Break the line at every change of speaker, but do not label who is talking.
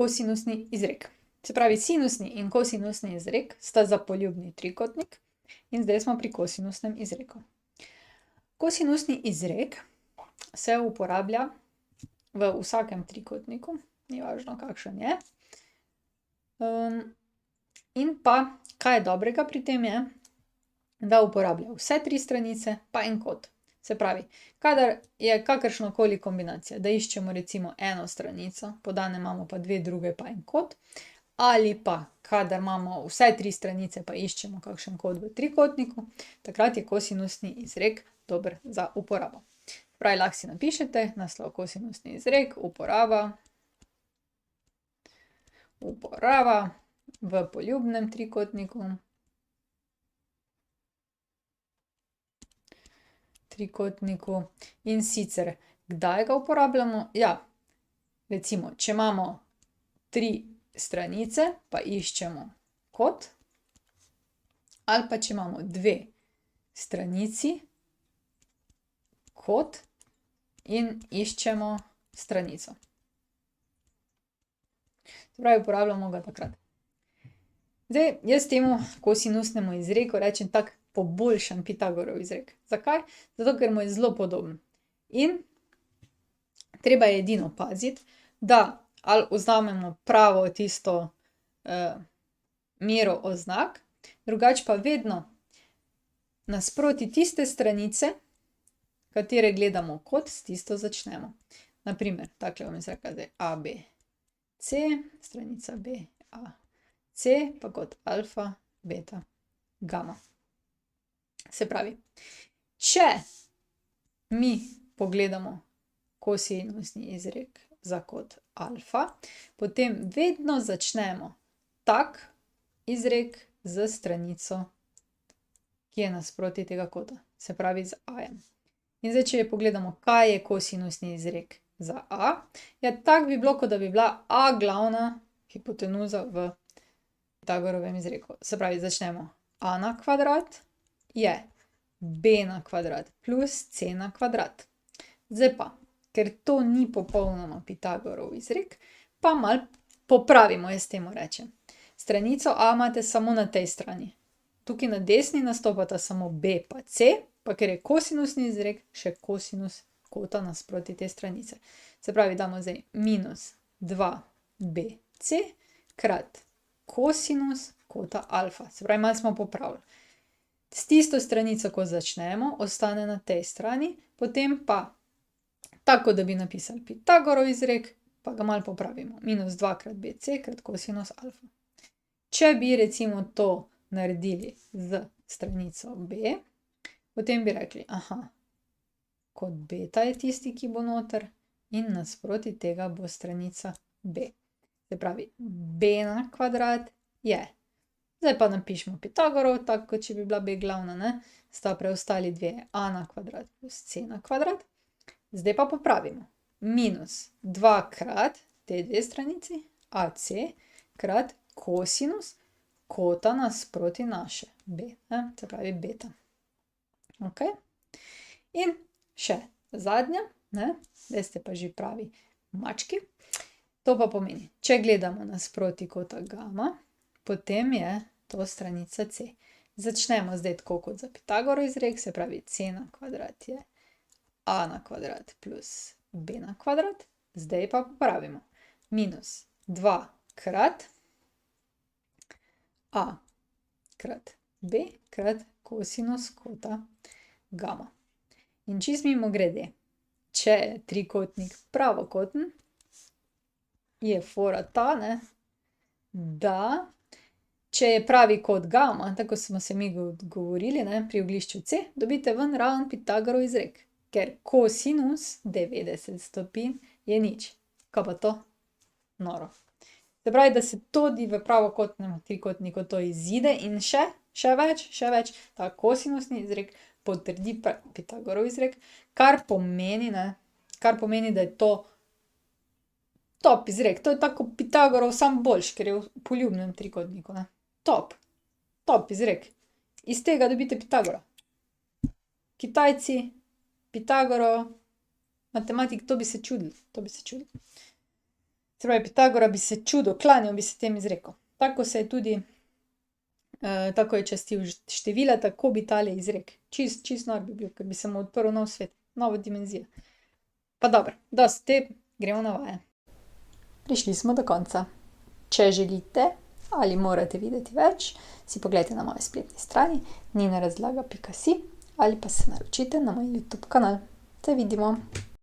kosinusni izrek. Se pravi, sinusni in kosinusni izrek sta zapoljubni trikotnik in zdaj smo pri kosinusnem izreku. Kosinusni izrek se uporablja v vsakem trikotniku, ni važno, kakšen je. In pa, kaj je dobrega pri tem je, da uporablja vse tri stranice pa en kot. Se pravi, kadar je kakršnakoli kombinacija, da iščemo recimo eno stranico, podane imamo pa dve druge pa en kot, ali pa kadar imamo vse tri stranice pa iščemo kakšen kot v trikotniku, takrat je kosinusni izrek dober za uporabo. Pravi, lahko si napišete naslov kosinusni izrek, uporaba v poljubnem trikotniku. In sicer, kdaj ga uporabljamo? Ja, recimo, če imamo tri stranice, pa iščemo kot, ali pa če imamo dve stranici, kot in iščemo stranico. Se pravi, uporabljamo ga takrat. Zdaj, jaz temu kosinusnemu izreku rečem tak poboljšan Pitagorov izrek. Zakaj? Zato, ker mu je zelo podoben. In treba je edino paziti, da ali vzamemo pravo tisto mero oznak, drugače pa vedno nasproti tiste stranice, katere gledamo kot, s tisto začnemo. Na primer, takole bom izrekla zdaj A, B, C, stranica B, A, C, pa kot alfa, beta, gama. Se pravi, če mi pogledamo kosinusni izrek za kot alfa, potem vedno začnemo tak izrek s stranico, ki je nasproti tega kota. Se pravi z A-jem. In zdaj, če pogledamo, kaj je kosinusni izrek za A, ja, tak bi bilo, kot da bi bila A glavna hipotenuza v Pitagorovem izreku. Se pravi, začnemo A na kvadrat je B na kvadrat plus C na kvadrat. Zdaj pa, ker to ni popolnoma Pitagorov izrek, pa malo popravimo, jaz temu rečem. Stranico A imate samo na tej strani. Tukaj na desni nastopata samo B pa C, pa ker je kosinusni izrek, še kosinus kota nasproti te stranice. Se pravi, damo zdaj minus 2BC krat kosinus kota alfa. Se pravi, malo smo popravili. S tisto stranico, ko začnemo, ostane na tej strani, potem pa, tako da bi napisali Pitagorov izrek, pa ga malo popravimo. Minus 2 krat BC krat kosinus alfa. Če bi recimo to naredili z stranico B, potem bi rekli, kot beta je tisti, ki bo noter, in nasproti tega bo stranica B. Se pravi, B na kvadrat je. Zdaj pa napišemo Pitagorov, tako kot če bi bila B glavna, ne? Sta preostali dve, A na kvadrat plus C na kvadrat. Zdaj pa popravimo. Minus 2 krat te dve stranici, AC, krat kosinus kota nasproti naše B, ne? Se pravi beta. Ok? In še zadnja, ne? Zdaj ste pa že pravi mački. To pa pomeni, če gledamo nasproti kota gama, potem je to stranica C. Začnemo zdaj tako kot za Pitagorov izrek, se pravi C na kvadrat je A na kvadrat plus B na kvadrat. Zdaj pa popravimo. Minus 2 krat A krat B krat kosinus kota gama. In čisto mimogrede, če je trikotnik pravokoten, je fora ta, ne, da če je pravi kot gama, tako smo se mi govorili, ne, pri oglišču C, dobite ven ravno Pitagorov izrek, ker kosinus 90 stopinj je nič. Kaj pa to? Noro. Se pravi, da se tudi v pravokotnem trikotniku to izide in še več, ta kosinusni izrek potrdi Pitagorov izrek, kar pomeni, da je to top izrek. To je tako kot Pitagorov, samo boljši, ker je v poljubnem trikotniku, ne. Top izrek. Iz tega dobite Pitagora. Kitajci, Pitagorov, matematik, to bi se čudili. Se pravi, Pitagora bi se čudo, klanjal bi se tem izrekom. Tako se je tudi, tako je častil števila, tako bi tale izrek. Čist nor bi bil, ker bi se mu odprl nov svet, nova dimenzija. Pa dobro, dosti te, gremo na vaje. Prišli smo do konca. Če želite ali morate videti več, si poglejte na moji spletni strani ninarazlaga.si ali pa se naročite na moj YouTube kanal. Se vidimo!